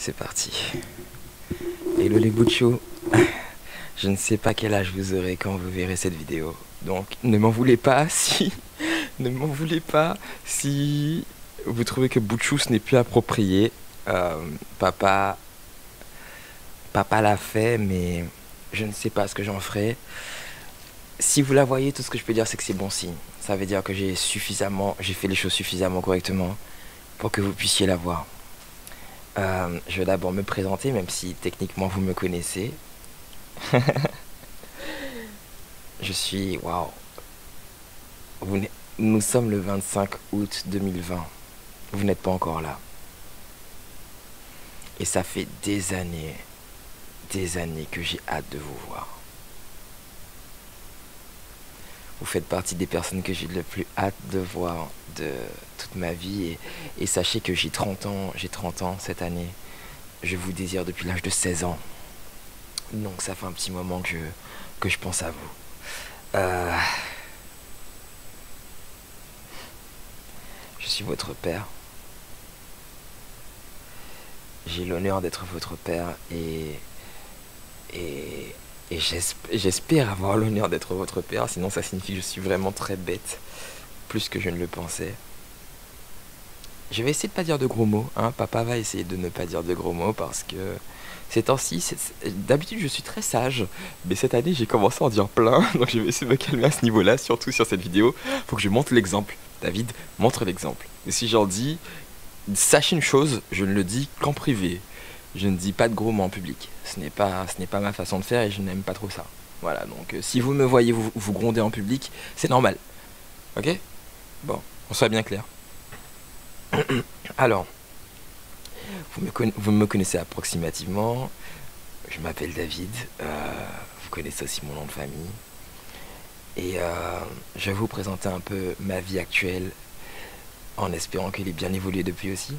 C'est parti. Hello les bouchous. Je ne sais pas quel âge vous aurez quand vous verrez cette vidéo. Donc ne m'en voulez pas si... ne m'en voulez pas si vous trouvez que bouchou ce n'est plus approprié. Papa l'a fait, mais je ne sais pas ce que j'en ferai. Si vous la voyez, tout ce que je peux dire c'est que c'est bon signe. Ça veut dire que j'ai fait les choses suffisamment correctement pour que vous puissiez la voir. Je vais d'abord me présenter, même si techniquement vous me connaissez. Je suis... Waouh. Nous sommes le 25 août 2020. Vous n'êtes pas encore là. Et ça fait des années que j'ai hâte de vous voir. Vous faites partie des personnes que j'ai le plus hâte de voir de toute ma vie. Et sachez que j'ai 30 ans cette année. Je vous désire depuis l'âge de 16 ans. Donc ça fait un petit moment que je pense à vous. Je suis votre père. J'ai l'honneur d'être votre père et j'espère avoir l'honneur d'être votre père, sinon ça signifie que je suis vraiment très bête, plus que je ne le pensais. Je vais essayer de pas dire de gros mots, hein. Papa va essayer de ne pas dire de gros mots parce que ces temps-ci, d'habitude je suis très sage, mais cette année j'ai commencé à en dire plein, donc je vais essayer de me calmer à ce niveau-là, surtout sur cette vidéo. Faut que je montre l'exemple. David, montre l'exemple. Et si j'en dis, sachez une chose, je ne le dis qu'en privé. Je ne dis pas de gros mots en public. Ce n'est pas ma façon de faire et je n'aime pas trop ça. Voilà, donc si vous me voyez vous gronder en public, c'est normal. Ok? Bon, on soit bien clair. Alors, vous me connaissez approximativement. Je m'appelle David. Vous connaissez aussi mon nom de famille. Et je vais vous présenter un peu ma vie actuelle en espérant qu'elle ait bien évolué depuis aussi.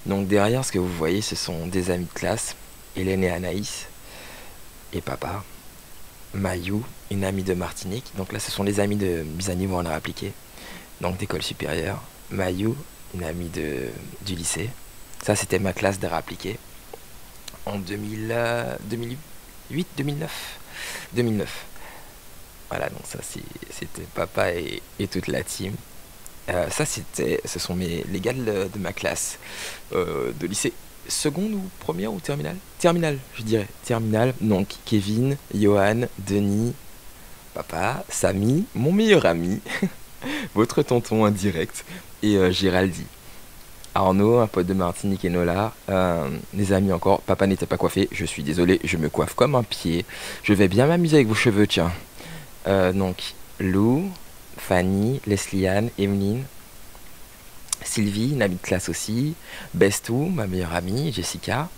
Donc derrière ce que vous voyez, ce sont des amis de classe, Hélène et Anaïs, et papa, Mayou, une amie de Martinique. Donc là ce sont les amis de mes amis vont en appliquer, donc d'école supérieure. Mayou, une amie du lycée. Ça c'était ma classe d'art appliqué en 2008, 2009. Voilà, donc ça c'était papa et toute la team. Ce sont les gars de ma classe de lycée. Seconde ou première ou terminale? Terminale, je dirais. Terminale. Donc Kevin, Johan, Denis, papa, Samy, mon meilleur ami, votre tonton indirect, et Géraldi. Arnaud, un pote de Martinique et Nola, des amis encore. Papa n'était pas coiffé, je suis désolé, je me coiffe comme un pied. Je vais bien m'amuser avec vos cheveux, tiens. Donc Lou, Fanny, Leslie-Anne, Emeline, Sylvie, une amie de classe aussi, Bestou, ma meilleure amie, Jessica,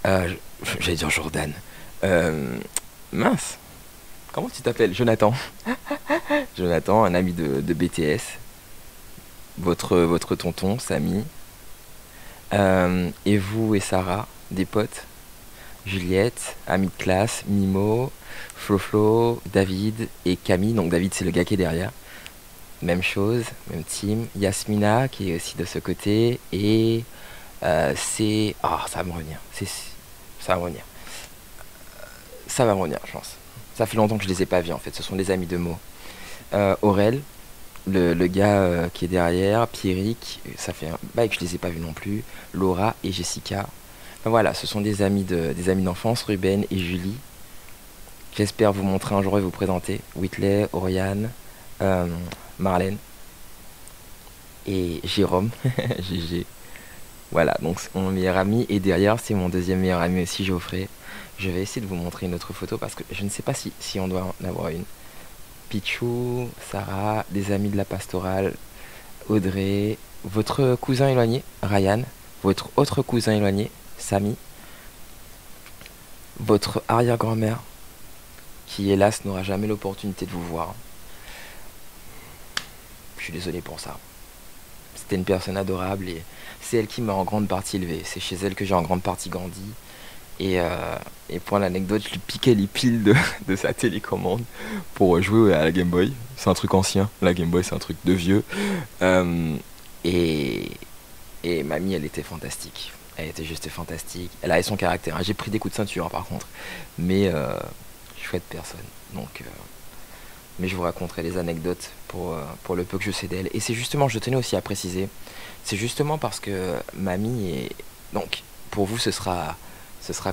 j'allais dire Jordan, mince, comment tu t'appelles? Jonathan. Jonathan, un ami de BTS, votre tonton, Samy, et vous et Sarah, des potes, Juliette, amie de classe, Mimo, Flo, David et Camille. Donc David c'est le gars qui est derrière. Même chose, même team. Yasmina qui est aussi de ce côté. Et c'est... Ah, ça va me revenir. Ça va me revenir. Ça va me revenir, je pense. Ça fait longtemps que je les ai pas vus en fait. Ce sont des amis de Mo. Aurel, le gars qui est derrière. Pierrick, ça fait un bail que je les ai pas vus non plus. Laura et Jessica. Enfin, voilà, ce sont des amis d'enfance. Ruben et Julie. J'espère vous montrer un jour et vous présenter. Whitley, Oriane, Marlène et Jérôme. GG. Voilà, donc c'est mon meilleur ami. Et derrière, c'est mon deuxième meilleur ami aussi, Geoffrey. Je vais essayer de vous montrer une autre photo parce que je ne sais pas si on doit en avoir une. Pichou, Sarah, des amis de la pastorale, Audrey, votre cousin éloigné, Ryan, votre autre cousin éloigné, Samy, votre arrière-grand-mère, qui hélas n'aura jamais l'opportunité de vous voir. Je suis désolé pour ça. C'était une personne adorable et c'est elle qui m'a en grande partie élevé. C'est chez elle que j'ai en grande partie grandi. Et pour l'anecdote, je lui piquais les piles de sa télécommande pour jouer à la Game Boy. C'est un truc ancien, la Game Boy c'est un truc de vieux. Et Et mamie, elle était fantastique. Elle était juste fantastique. Elle avait son caractère, hein. J'ai pris des coups de ceinture, hein, par contre. Mais chouette personne. Donc, mais je vous raconterai les anecdotes pour le peu que je sais d'elle. Et c'est justement, je tenais aussi à préciser, c'est justement parce que mamie est... Donc, pour vous, ce sera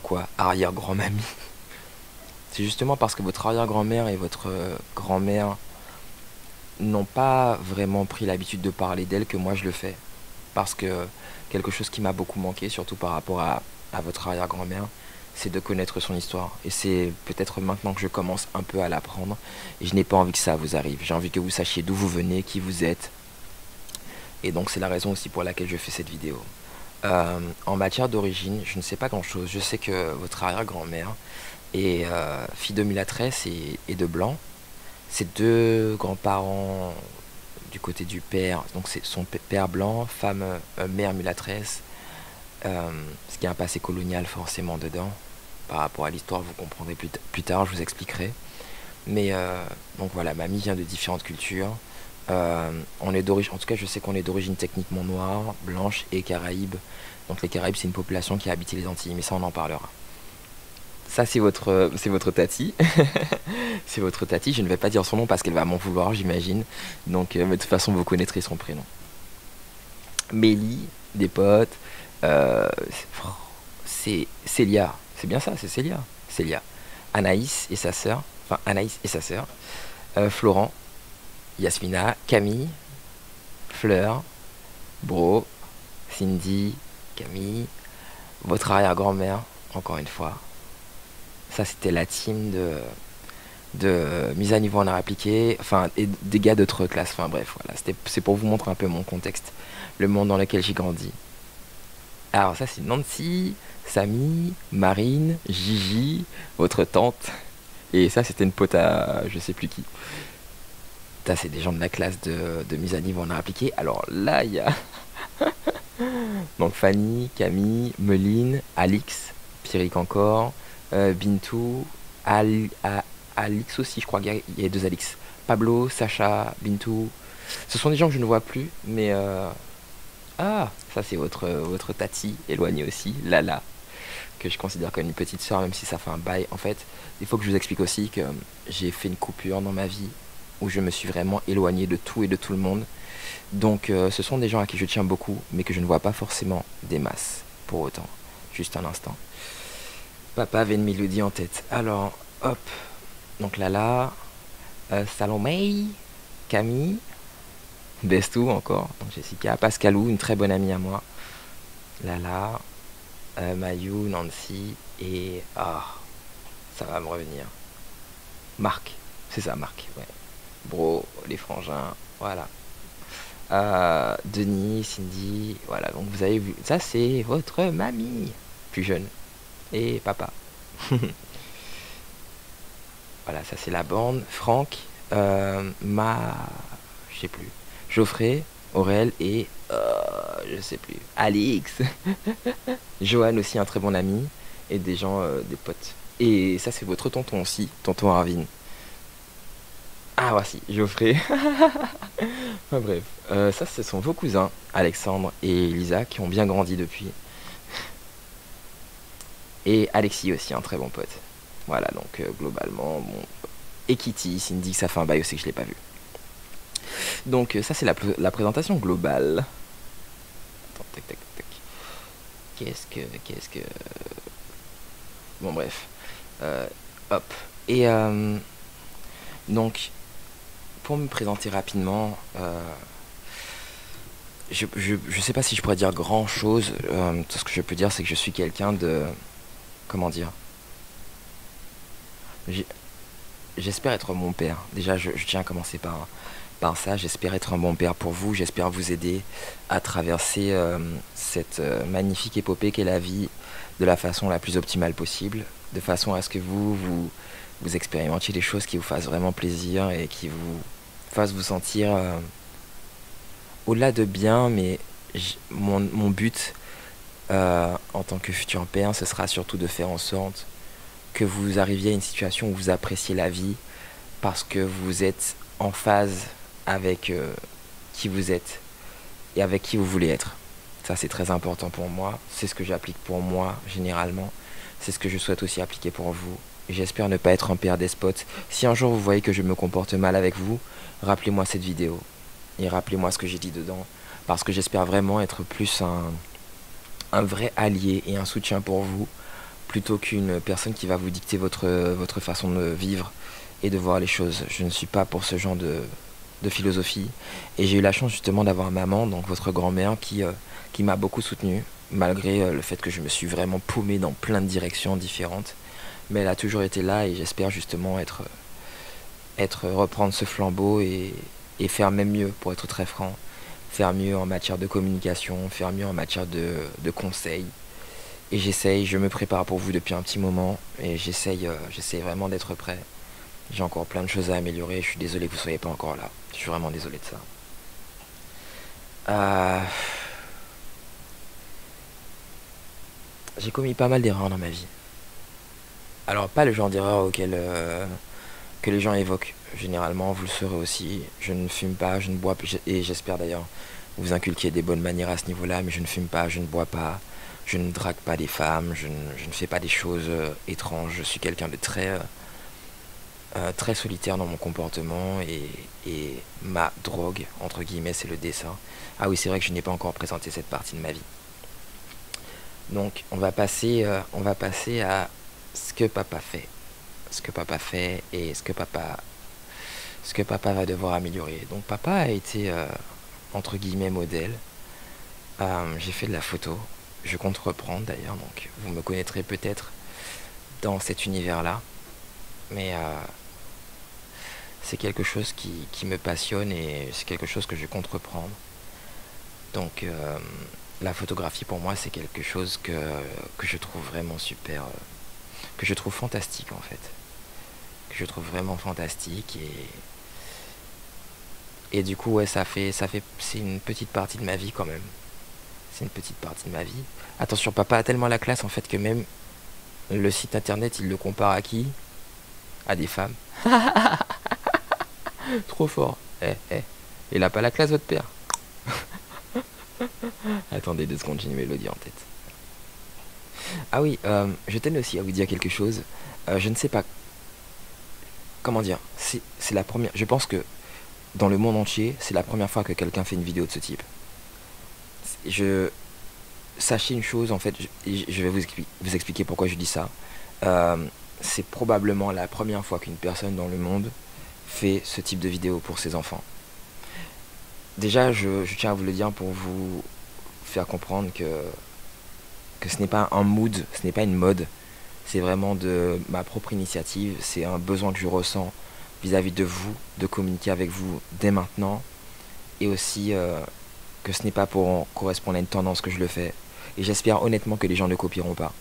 quoi? Arrière-grand-mamie. C'est justement parce que votre arrière-grand-mère et votre grand-mère n'ont pas vraiment pris l'habitude de parler d'elle que moi je le fais. Parce que quelque chose qui m'a beaucoup manqué, surtout par rapport à votre arrière-grand-mère, c'est de connaître son histoire. Et c'est peut-être maintenant que je commence un peu à l'apprendre. Et je n'ai pas envie que ça vous arrive. J'ai envie que vous sachiez d'où vous venez, qui vous êtes. Et donc c'est la raison aussi pour laquelle je fais cette vidéo. En matière d'origine, je ne sais pas grand-chose. Je sais que votre arrière-grand-mère est fille de mulâtresse et de blanc. Ses deux grands-parents du côté du père, donc c'est son père blanc, femme, mère mulâtresse, ce qui a un passé colonial forcément dedans. Par rapport à l'histoire, vous comprendrez plus tard, je vous expliquerai. Mais donc voilà, mamie vient de différentes cultures. On est d'origine, en tout cas, je sais qu'on est d'origine techniquement noire, blanche et Caraïbes. Donc les Caraïbes, c'est une population qui a habité les Antilles, mais ça, on en parlera. Ça, c'est votre tati. C'est votre tati. Je ne vais pas dire son nom parce qu'elle va m'en vouloir, j'imagine. Donc, mais de toute façon, vous connaîtrez son prénom. Mélie, des potes. euh, c'est Célia. C'est bien ça, c'est Célia. Célia. Anaïs et sa sœur. Enfin, Anaïs et sa sœur. Florent, Yasmina, Camille, Fleur, Bro, Cindy, Camille, votre arrière-grand-mère, encore une fois. Ça, c'était la team de mise à niveau en art appliqué, enfin, et des gars d'autres classes. Enfin, bref, voilà. C'est pour vous montrer un peu mon contexte, le monde dans lequel j'ai grandi. Alors, ça, c'est Nancy, Samy, Marine, Gigi, votre tante. Et ça, c'était une pote à je sais plus qui. Ça, c'est des gens de la classe de mise à niveau en art appliqué. Alors là, il y a donc Fanny, Camille, Meline, Alix, Pierrick encore, Bintou, Alix aussi, je crois qu'il y a deux Alix. Pablo, Sacha, Bintou. Ce sont des gens que je ne vois plus, mais ah, ça c'est votre tati, éloignée aussi, Lala, que je considère comme une petite soeur, même si ça fait un bail. En fait, il faut que je vous explique aussi que j'ai fait une coupure dans ma vie où je me suis vraiment éloigné de tout et de tout le monde. Donc ce sont des gens à qui je tiens beaucoup, mais que je ne vois pas forcément des masses, pour autant. Juste un instant. Papa avait une mélodie en tête. Alors, hop. Donc Lala, Salomé, Camille, Bestou encore, donc Jessica, Pascalou, une très bonne amie à moi. Lala, Mayou, Nancy et... Ah, ça va me revenir. Marc, c'est ça, Marc, ouais. Bro, les frangins, voilà. Denis, Cindy, voilà, donc vous avez vu, ça c'est votre mamie, plus jeune, et papa. Voilà, ça c'est la bande. Franck, je sais plus, Geoffrey, Aurel et, je sais plus, Alix. Johan aussi, un très bon ami, et des gens, des potes. Et ça c'est votre tonton aussi, tonton Arvin. Ah, voici, Geoffrey. Enfin, bref, ça, ce sont vos cousins, Alexandre et Lisa, qui ont bien grandi depuis. Et Alexis aussi, un très bon pote. Voilà, donc globalement, bon. Et Kitty, Cindy, ça fait un bail aussi que je l'ai pas vu. Donc ça, c'est la présentation globale. Attends, tac, tac, tac. Qu'est-ce que... Bon, bref. Hop. Et donc, pour me présenter rapidement, je sais pas si je pourrais dire grand chose. Tout ce que je peux dire, c'est que je suis quelqu'un de... Comment dire? J'espère être mon père. Déjà, je tiens à commencer par ça. J'espère être un bon père pour vous. J'espère vous aider à traverser cette magnifique épopée qu'est la vie de la façon la plus optimale possible. De façon à ce que vous expérimentiez des choses qui vous fassent vraiment plaisir et qui vous fassent vous sentir au-delà de bien. Mais mon but en tant que futur père, ce sera surtout de faire en sorte que vous arriviez à une situation où vous appréciez la vie parce que vous êtes en phase avec qui vous êtes et avec qui vous voulez être. Ça, c'est très important pour moi. C'est ce que j'applique pour moi, généralement. C'est ce que je souhaite aussi appliquer pour vous. Et j'espère ne pas être un père despote. Si un jour vous voyez que je me comporte mal avec vous, rappelez-moi cette vidéo. Et rappelez-moi ce que j'ai dit dedans. Parce que j'espère vraiment être plus un vrai allié et un soutien pour vous, plutôt qu'une personne qui va vous dicter votre façon de vivre et de voir les choses. Je ne suis pas pour ce genre de philosophie. Et j'ai eu la chance justement d'avoir maman, donc votre grand-mère, qui m'a beaucoup soutenu, malgré le fait que je me suis vraiment paumé dans plein de directions différentes. Mais elle a toujours été là et j'espère justement reprendre ce flambeau et faire même mieux, pour être très franc. Faire mieux en matière de communication, faire mieux en matière de conseils. Et j'essaye, je me prépare pour vous depuis un petit moment et j'essaye vraiment d'être prêt. J'ai encore plein de choses à améliorer, je suis désolé que vous ne soyez pas encore là. Je suis vraiment désolé de ça. J'ai commis pas mal d'erreurs dans ma vie. Alors pas le genre d'erreur que les gens évoquent. Généralement, vous le saurez aussi. Je ne fume pas, je ne bois pas, et j'espère d'ailleurs vous inculquer des bonnes manières à ce niveau-là, mais je ne fume pas, je ne bois pas, je ne drague pas des femmes, je ne fais pas des choses étranges. Je suis quelqu'un de très solitaire dans mon comportement et ma drogue, entre guillemets, c'est le dessin. Ah oui, c'est vrai que je n'ai pas encore présenté cette partie de ma vie. Donc, on va passer à ce que papa fait. Ce que papa fait et ce que papa va devoir améliorer. Donc, papa a été, entre guillemets, modèle. J'ai fait de la photo. Je compte reprendre d'ailleurs, donc vous me connaîtrez peut-être dans cet univers-là. Mais c'est quelque chose qui me passionne et c'est quelque chose que je compte reprendre. Donc la photographie pour moi c'est quelque chose que je trouve vraiment super, que je trouve fantastique en fait. Que je trouve vraiment fantastique et du coup ouais c'est une petite partie de ma vie quand même. C'est une petite partie de ma vie. Attention, papa a tellement la classe en fait que même le site internet il le compare à qui? À des femmes. Trop fort. Il a pas la classe votre père. Attendez 2 secondes, j'ai une mélodie en tête. Ah oui, je tenais aussi à vous dire quelque chose. Je ne sais pas comment dire. C'est la première. Je pense que dans le monde entier, c'est la première fois que quelqu'un fait une vidéo de ce type. Sachez une chose en fait. Je vais vous expliquer pourquoi je dis ça. C'est probablement la première fois qu'une personne dans le monde fait ce type de vidéo pour ses enfants. Déjà, je tiens à vous le dire pour vous faire comprendre que ce n'est pas un mood, ce n'est pas une mode, c'est vraiment de ma propre initiative, c'est un besoin que je ressens vis-à-vis de vous, de communiquer avec vous dès maintenant, et aussi que ce n'est pas pour correspondre à une tendance que je le fais. Et j'espère honnêtement que les gens ne copieront pas.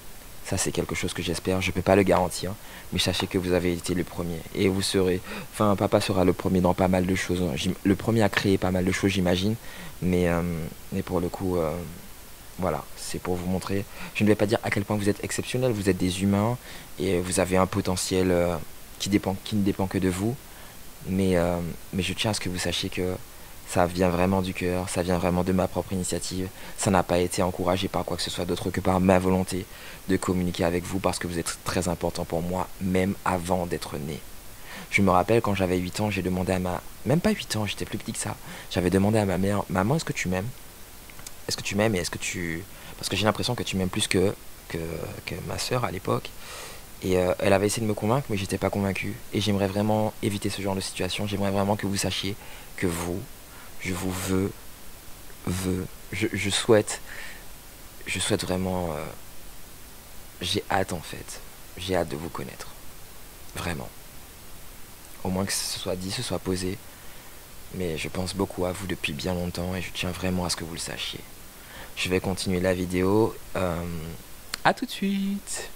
Ça c'est quelque chose que j'espère, je peux pas le garantir, mais sachez que vous avez été le premier et vous serez, enfin papa sera le premier dans pas mal de choses, le premier à créer pas mal de choses j'imagine, mais pour le coup, voilà, c'est pour vous montrer, je ne vais pas dire à quel point vous êtes exceptionnel, vous êtes des humains et vous avez un potentiel qui ne dépend que de vous, mais je tiens à ce que vous sachiez que ça vient vraiment du cœur, ça vient vraiment de ma propre initiative. Ça n'a pas été encouragé par quoi que ce soit d'autre que par ma volonté de communiquer avec vous parce que vous êtes très important pour moi, même avant d'être né. Je me rappelle quand j'avais 8 ans, j'ai demandé à Même pas 8 ans, j'étais plus petit que ça. J'avais demandé à ma mère, maman, est-ce que tu m'aimes? Est-ce que tu m'aimes et est-ce que tu... Parce que j'ai l'impression que tu m'aimes plus que ma soeur à l'époque. Et elle avait essayé de me convaincre, mais j'étais pas convaincu. Et j'aimerais vraiment éviter ce genre de situation. J'aimerais vraiment que vous sachiez que je vous je souhaite vraiment, j'ai hâte en fait, j'ai hâte de vous connaître, vraiment. Au moins que ce soit dit, ce soit posé, mais je pense beaucoup à vous depuis bien longtemps et je tiens vraiment à ce que vous le sachiez. Je vais continuer la vidéo, à tout de suite.